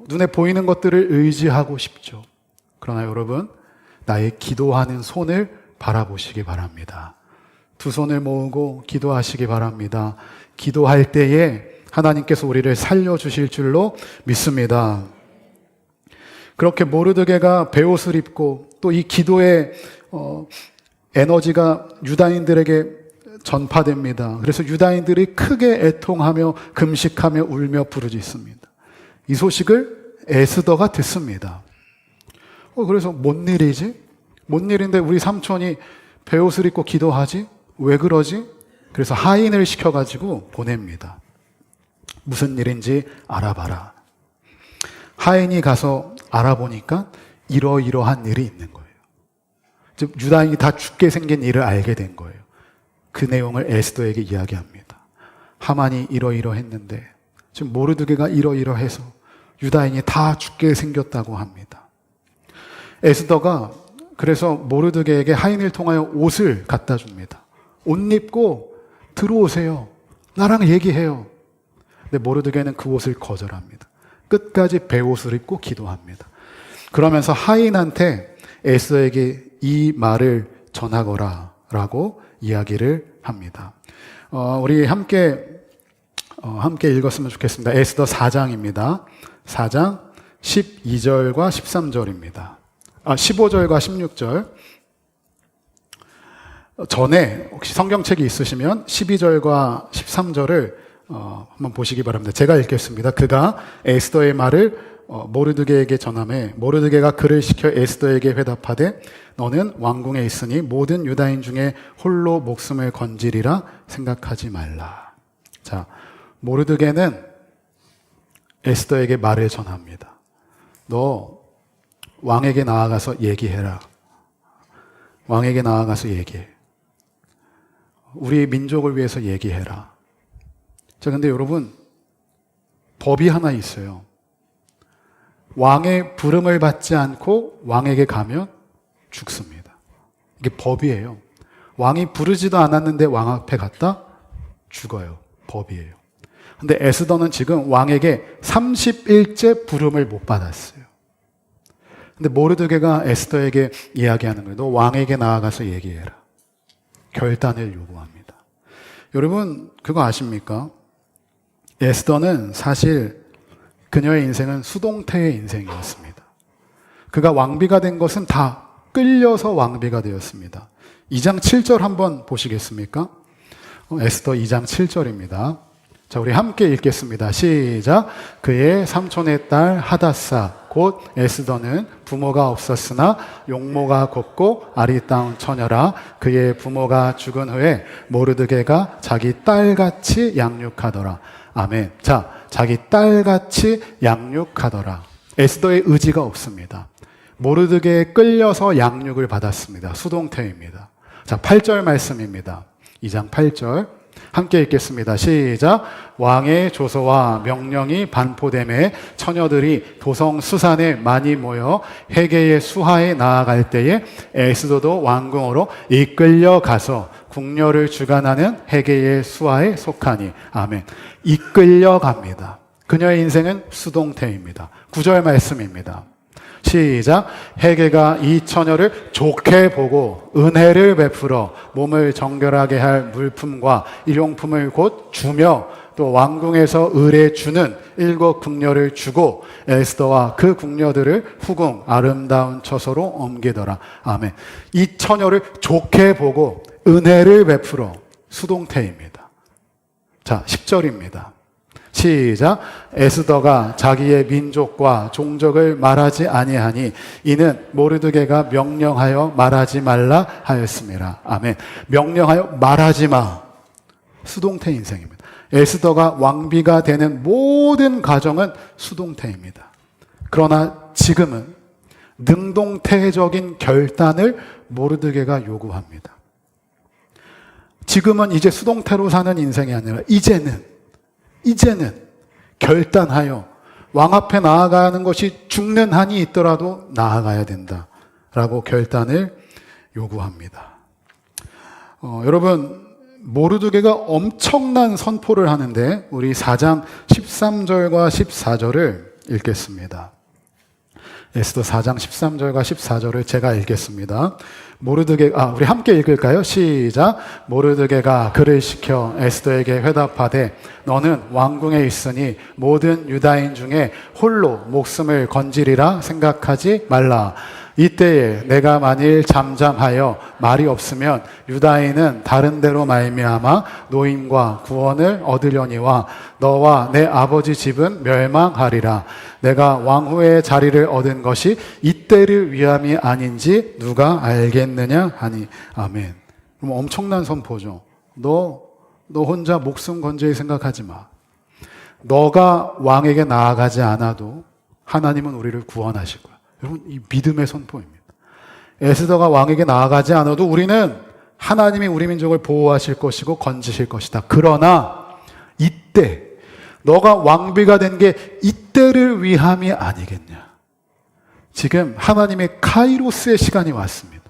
눈에 보이는 것들을 의지하고 싶죠. 그러나 여러분, 나의 기도하는 손을 바라보시기 바랍니다. 두 손을 모으고 기도하시기 바랍니다. 기도할 때에 하나님께서 우리를 살려주실 줄로 믿습니다. 그렇게 모르드게가 베옷을 입고 또 이 기도의 에너지가 유다인들에게 전파됩니다. 그래서 유다인들이 크게 애통하며 금식하며 울며 부르짖습니다. 이 소식을 에스더가 듣습니다. 그래서 뭔 일이지? 뭔 일인데 우리 삼촌이 베옷을 입고 기도하지? 왜 그러지? 그래서 하인을 시켜가지고 보냅니다. 무슨 일인지 알아봐라. 하인이 가서 알아보니까 이러이러한 일이 있는 거예요. 즉 유다인이 다 죽게 생긴 일을 알게 된 거예요. 그 내용을 에스더에게 이야기합니다. 하만이 이러이러했는데 지금 모르드게가 이러이러해서 유다인이 다 죽게 생겼다고 합니다. 에스더가 그래서 모르드게에게 하인을 통하여 옷을 갖다 줍니다. 옷 입고 들어오세요. 나랑 얘기해요. 근데 모르드게는 그 옷을 거절합니다. 끝까지 베옷을 입고 기도합니다. 그러면서 하인한테 에스더에게 이 말을 전하거라 라고 이야기를 합니다. 우리 함께 읽었으면 좋겠습니다. 에스더 4장입니다. 4장 12절과 13절입니다. 15절과 16절. 전에 혹시 성경책이 있으시면 12절과 13절을 한번 보시기 바랍니다. 제가 읽겠습니다. 그가 에스더의 말을 모르드게에게 전하매 모르드게가 그를 시켜 에스더에게 회답하되 너는 왕궁에 있으니 모든 유다인 중에 홀로 목숨을 건지리라 생각하지 말라. 자, 모르드게는 에스더에게 말을 전합니다. 너 왕에게 나아가서 얘기해라. 왕에게 나아가서 얘기해. 우리 민족을 위해서 얘기해라. 자, 근데 여러분, 법이 하나 있어요. 왕의 부름을 받지 않고 왕에게 가면 죽습니다. 이게 법이에요. 왕이 부르지도 않았는데 왕 앞에 갔다 죽어요. 법이에요. 근데 에스더는 지금 왕에게 30일째 부름을 못 받았어요. 근데 모르드게가 에스더에게 이야기하는 거예요. 너 왕에게 나아가서 얘기해라. 결단을 요구합니다. 여러분, 그거 아십니까? 에스더는 사실 그녀의 인생은 수동태의 인생이었습니다. 그가 왕비가 된 것은 다 끌려서 왕비가 되었습니다. 2장 7절 한번 보시겠습니까? 에스더 2장 7절입니다. 자, 우리 함께 읽겠습니다. 시작. 그의 삼촌의 딸 하다사 곧 에스더는 부모가 없었으나 용모가 곱고 아리따운 처녀라. 그의 부모가 죽은 후에 모르드게가 자기 딸같이 양육하더라. 아멘. 자, 자기 딸같이 양육하더라. 에스더의 의지가 없습니다. 모르드게에 끌려서 양육을 받았습니다. 수동태입니다. 자, 8절 말씀입니다. 2장 8절 함께 읽겠습니다. 시작. 왕의 조서와 명령이 반포됨에 처녀들이 도성 수산에 많이 모여 헤게의 수하에 나아갈 때에 에스더도 왕궁으로 이끌려 가서 궁녀를 주관하는 헤게의 수하에 속하니. 아멘. 이끌려 갑니다. 그녀의 인생은 수동태입니다. 9절 말씀입니다. 시작. 헤게가 이 처녀를 좋게 보고 은혜를 베풀어 몸을 정결하게 할 물품과 일용품을 곧 주며 또 왕궁에서 을에 주는 7 궁녀를 주고 에스더와 그 궁녀들을 후궁 아름다운 처소로 옮기더라. 아멘. 이 처녀를 좋게 보고 은혜를 베풀어 수동태입니다. 자, 10절입니다. 시작. 에스더가 자기의 민족과 종족을 말하지 아니하니 이는 모르드게가 명령하여 말하지 말라 하였습니다. 아멘. 명령하여 말하지 마. 수동태 인생입니다. 에스더가 왕비가 되는 모든 과정은 수동태입니다. 그러나 지금은 능동태적인 결단을 모르드게가 요구합니다. 지금은 이제 수동태로 사는 인생이 아니라 이제는 결단하여 왕 앞에 나아가는 것이 죽는 한이 있더라도 나아가야 된다라고 결단을 요구합니다. 여러분, 모르드게가 엄청난 선포를 하는데 우리 4장 13절과 14절을 읽겠습니다. 에스더 4장 13절과 14절을 제가 읽겠습니다. 우리 함께 읽을까요? 시작. 모르드게가 그를 시켜 에스더에게 회답하되 너는 왕궁에 있으니 모든 유다인 중에 홀로 목숨을 건지리라 생각하지 말라. 이때에 내가 만일 잠잠하여 말이 없으면 유다인은 다른 데로 말미암아 노임과 구원을 얻으려니와 너와 내 아버지 집은 멸망하리라. 내가 왕후의 자리를 얻은 것이 이때를 위함이 아닌지 누가 알겠느냐 하니. 아멘. 그럼 엄청난 선포죠. 너 혼자 목숨 건질 생각하지 마. 너가 왕에게 나아가지 않아도 하나님은 우리를 구원하실 거야. 여러분, 이 믿음의 선포입니다. 에스더가 왕에게 나아가지 않아도 우리는 하나님이 우리 민족을 보호하실 것이고 건지실 것이다. 그러나 이때 너가 왕비가 된 게 이때를 위함이 아니겠냐. 지금 하나님의 카이로스의 시간이 왔습니다.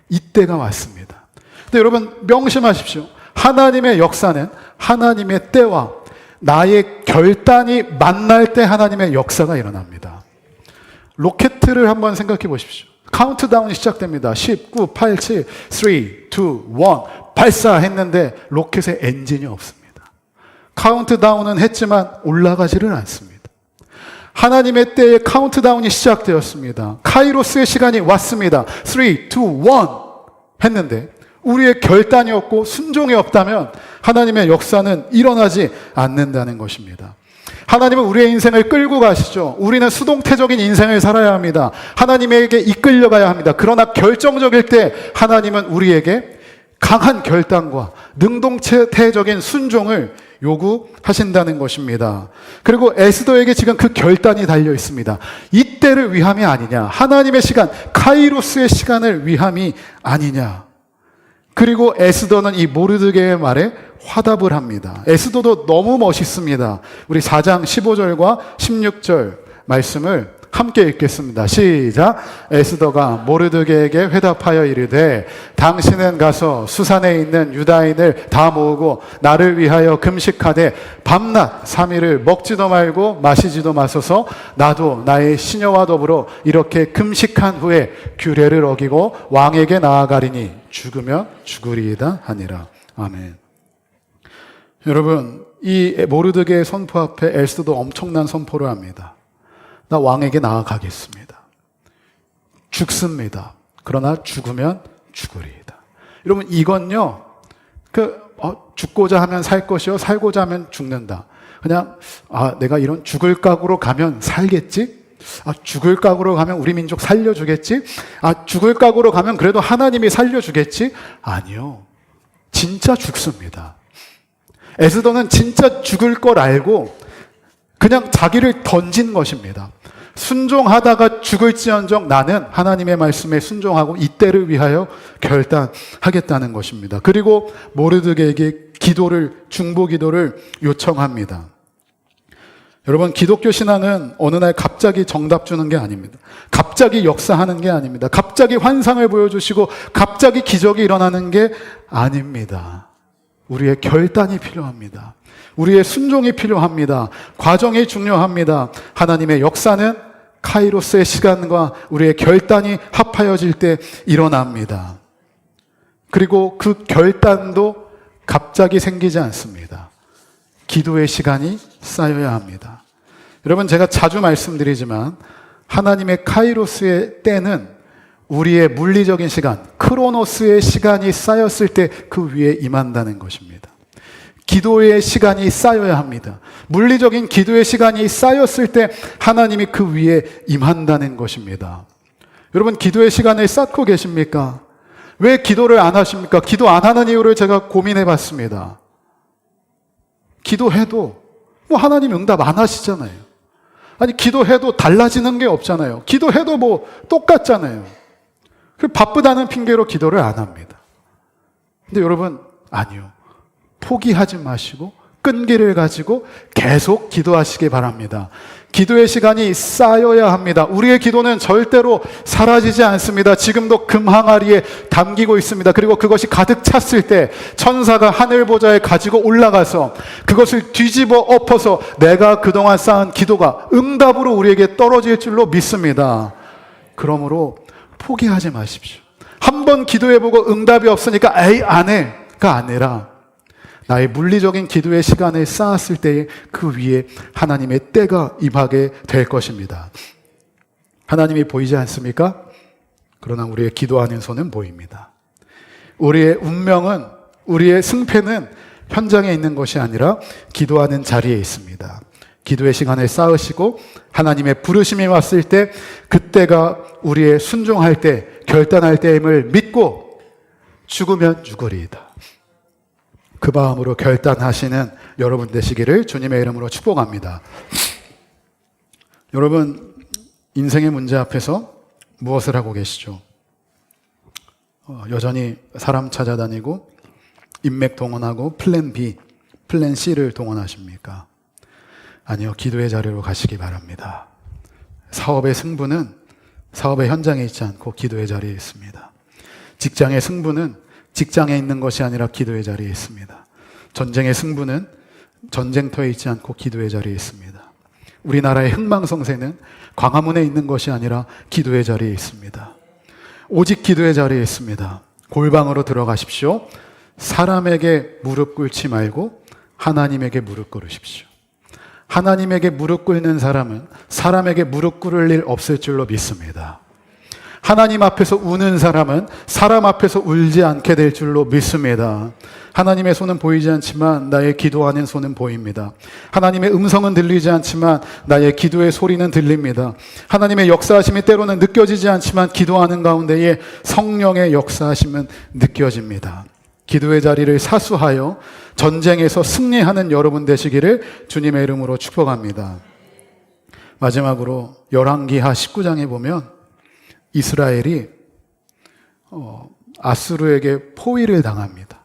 이때가 왔습니다. 근데 여러분 명심하십시오. 하나님의 역사는 하나님의 때와 나의 결단이 만날 때 하나님의 역사가 일어납니다. 로켓을 한번 생각해 보십시오. 카운트다운이 시작됩니다. 19, 8, 7, 3, 2, 1 발사했는데 로켓에 엔진이 없습니다. 카운트다운은 했지만 올라가지를 않습니다. 하나님의 때에 카운트다운이 시작되었습니다. 카이로스의 시간이 왔습니다. 3, 2, 1 했는데 우리의 결단이 없고 순종이 없다면 하나님의 역사는 일어나지 않는다는 것입니다. 하나님은 우리의 인생을 끌고 가시죠. 우리는 수동태적인 인생을 살아야 합니다. 하나님에게 이끌려가야 합니다. 그러나 결정적일 때 하나님은 우리에게 강한 결단과 능동태적인 순종을 요구하신다는 것입니다. 그리고 에스더에게 지금 그 결단이 달려 있습니다. 이때를 위함이 아니냐. 하나님의 시간, 카이로스의 시간을 위함이 아니냐. 그리고 에스더는 이 모르드게의 말에 화답을 합니다. 에스더도 너무 멋있습니다. 우리 4장 15절과 16절 말씀을 함께 읽겠습니다. 시작. 에스더가 모르드게에게 회답하여 이르되 당신은 가서 수산에 있는 유다인을 다 모으고 나를 위하여 금식하되 밤낮 3일을 먹지도 말고 마시지도 마소서. 나도 나의 시녀와 더불어 이렇게 금식한 후에 규례를 어기고 왕에게 나아가리니 죽으면 죽으리이다 하니라. 아멘. 여러분, 이 모르드게의 선포 앞에 에스더도 엄청난 선포를 합니다. 나 왕에게 나아가겠습니다. 죽습니다. 그러나 죽으면 죽으리이다. 여러분, 이건요, 죽고자 하면 살 것이요, 살고자 하면 죽는다. 그냥, 내가 이런 죽을 각오로 가면 살겠지? 죽을 각오로 가면 우리 민족 살려주겠지? 죽을 각오로 가면 그래도 하나님이 살려주겠지? 아니요. 진짜 죽습니다. 에스더는 진짜 죽을 걸 알고 그냥 자기를 던진 것입니다. 순종하다가 죽을지언정 나는 하나님의 말씀에 순종하고 이때를 위하여 결단하겠다는 것입니다. 그리고 모르드게에게 기도를, 중보 기도를 요청합니다. 여러분, 기독교 신앙은 어느 날 갑자기 정답 주는 게 아닙니다. 갑자기 역사하는 게 아닙니다. 갑자기 환상을 보여주시고 갑자기 기적이 일어나는 게 아닙니다. 우리의 결단이 필요합니다. 우리의 순종이 필요합니다. 과정이 중요합니다. 하나님의 역사는 카이로스의 시간과 우리의 결단이 합하여질 때 일어납니다. 그리고 그 결단도 갑자기 생기지 않습니다. 기도의 시간이 쌓여야 합니다. 여러분, 제가 자주 말씀드리지만 하나님의 카이로스의 때는 우리의 물리적인 시간, 크로노스의 시간이 쌓였을 때 그 위에 임한다는 것입니다. 기도의 시간이 쌓여야 합니다. 물리적인 기도의 시간이 쌓였을 때 하나님이 그 위에 임한다는 것입니다. 여러분, 기도의 시간을 쌓고 계십니까? 왜 기도를 안 하십니까? 기도 안 하는 이유를 제가 고민해 봤습니다. 기도해도 하나님 응답 안 하시잖아요. 아니, 기도해도 달라지는 게 없잖아요. 기도해도 똑같잖아요. 바쁘다는 핑계로 기도를 안 합니다. 근데 여러분, 아니요. 포기하지 마시고 끈기를 가지고 계속 기도하시기 바랍니다. 기도의 시간이 쌓여야 합니다. 우리의 기도는 절대로 사라지지 않습니다. 지금도 금 항아리에 담기고 있습니다. 그리고 그것이 가득 찼을 때 천사가 하늘 보좌에 가지고 올라가서 그것을 뒤집어 엎어서 내가 그동안 쌓은 기도가 응답으로 우리에게 떨어질 줄로 믿습니다. 그러므로 포기하지 마십시오. 한번 기도해보고 응답이 없으니까 에이 안 해가 아니라 나의 물리적인 기도의 시간을 쌓았을 때에 그 위에 하나님의 때가 임하게 될 것입니다. 하나님이 보이지 않습니까? 그러나 우리의 기도하는 손은 보입니다. 우리의 운명은, 우리의 승패는 현장에 있는 것이 아니라 기도하는 자리에 있습니다. 기도의 시간을 쌓으시고 하나님의 부르심이 왔을 때 그때가 우리의 순종할 때, 결단할 때임을 믿고 죽으면 죽으리이다. 그 마음으로 결단하시는 여러분 되시기를 주님의 이름으로 축복합니다. 여러분, 인생의 문제 앞에서 무엇을 하고 계시죠? 여전히 사람 찾아다니고 인맥 동원하고 플랜 B, 플랜 C를 동원하십니까? 아니요, 기도의 자리로 가시기 바랍니다. 사업의 승부는 사업의 현장에 있지 않고 기도의 자리에 있습니다. 직장의 승부는 직장에 있는 것이 아니라 기도의 자리에 있습니다. 전쟁의 승부는 전쟁터에 있지 않고 기도의 자리에 있습니다. 우리나라의 흥망성쇠는 광화문에 있는 것이 아니라 기도의 자리에 있습니다. 오직 기도의 자리에 있습니다. 골방으로 들어가십시오. 사람에게 무릎 꿇지 말고 하나님에게 무릎 꿇으십시오. 하나님에게 무릎 꿇는 사람은 사람에게 무릎 꿇을 일 없을 줄로 믿습니다. 하나님 앞에서 우는 사람은 사람 앞에서 울지 않게 될 줄로 믿습니다. 하나님의 손은 보이지 않지만 나의 기도하는 손은 보입니다. 하나님의 음성은 들리지 않지만 나의 기도의 소리는 들립니다. 하나님의 역사하심이 때로는 느껴지지 않지만 기도하는 가운데에 성령의 역사하심은 느껴집니다. 기도의 자리를 사수하여 전쟁에서 승리하는 여러분 되시기를 주님의 이름으로 축복합니다. 마지막으로 열왕기하 19장에 보면 이스라엘이 아수르에게 포위를 당합니다.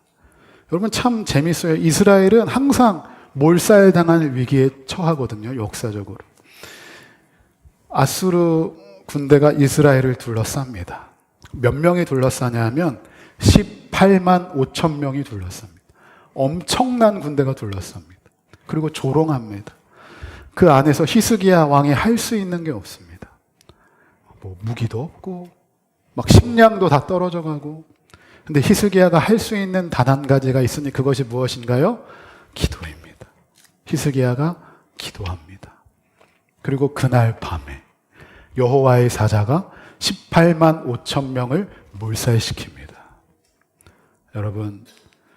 여러분, 참 재밌어요. 이스라엘은 항상 몰살당할 위기에 처하거든요. 역사적으로. 아수르 군대가 이스라엘을 둘러쌉니다. 몇 명이 둘러싸냐 하면 18만 5천 명이 둘러쌉니다. 엄청난 군대가 둘러쌉니다. 그리고 조롱합니다. 그 안에서 히스기야 왕이 할 수 있는 게 없습니다. 무기도 없고 막 식량도 다 떨어져 가고. 근데 히스기야가 할 수 있는 단 한 가지가 있으니 그것이 무엇인가요? 기도입니다. 히스기야가 기도합니다. 그리고 그날 밤에 여호와의 사자가 18만 5천 명을 몰살시킵니다. 여러분,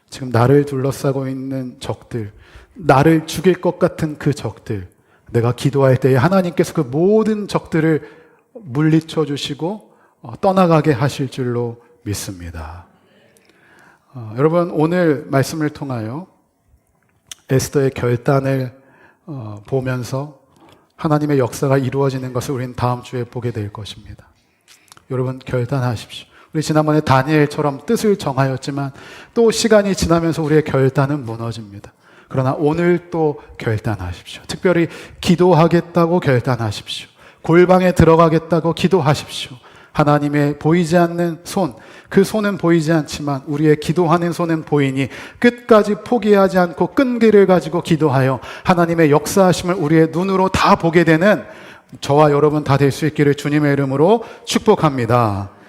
지금 나를 둘러싸고 있는 적들, 나를 죽일 것 같은 그 적들, 내가 기도할 때에 하나님께서 그 모든 적들을 물리쳐 주시고 떠나가게 하실 줄로 믿습니다. 여러분, 오늘 말씀을 통하여 에스더의 결단을 보면서 하나님의 역사가 이루어지는 것을 우리는 다음 주에 보게 될 것입니다. 여러분, 결단하십시오. 우리 지난번에 다니엘처럼 뜻을 정하였지만 또 시간이 지나면서 우리의 결단은 무너집니다. 그러나 오늘 또 결단하십시오. 특별히 기도하겠다고 결단하십시오. 골방에 들어가겠다고 기도하십시오. 하나님의 보이지 않는 손, 그 손은 보이지 않지만 우리의 기도하는 손은 보이니 끝까지 포기하지 않고 끈기를 가지고 기도하여 하나님의 역사하심을 우리의 눈으로 다 보게 되는 저와 여러분 다 될 수 있기를 주님의 이름으로 축복합니다.